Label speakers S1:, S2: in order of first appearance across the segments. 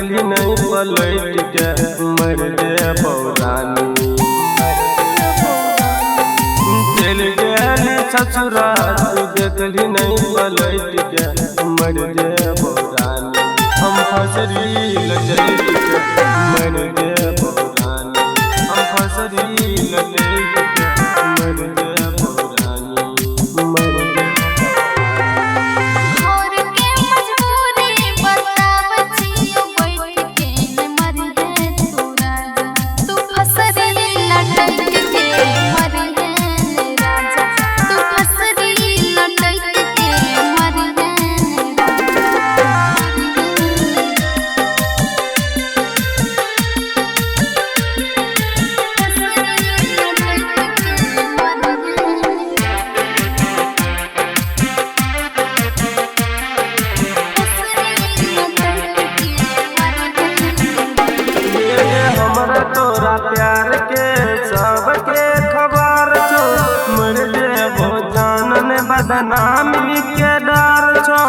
S1: देखली नहीं पलट के मर गए पौरानी चल गए ससुराल देखली नहीं पलट के मर गए पौरानी हम फसरी लचल के मर गए पौरानी हम फसरी लचल के मर गए पौरानी मर गए प्यार के सबके खबर छो मर जेबो जानन बदनामी के डर छो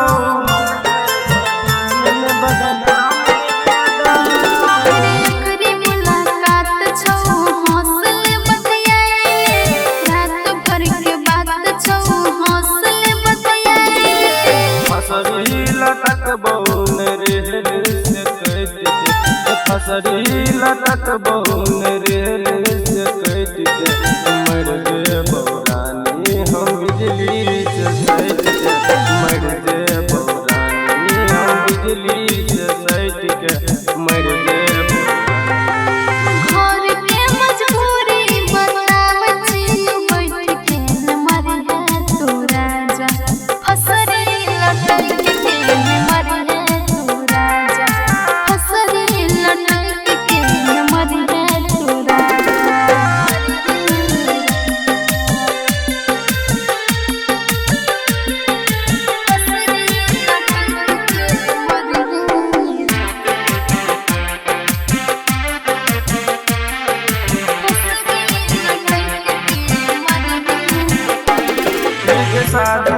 S1: फसरी लटक बहुन रे से कैट के फसरी लटक बहुन रे से कैट के मर गए पौरानी हम बिजली से सैट के मर गए पौरानी हम बिजली से सैट के मर गए साथ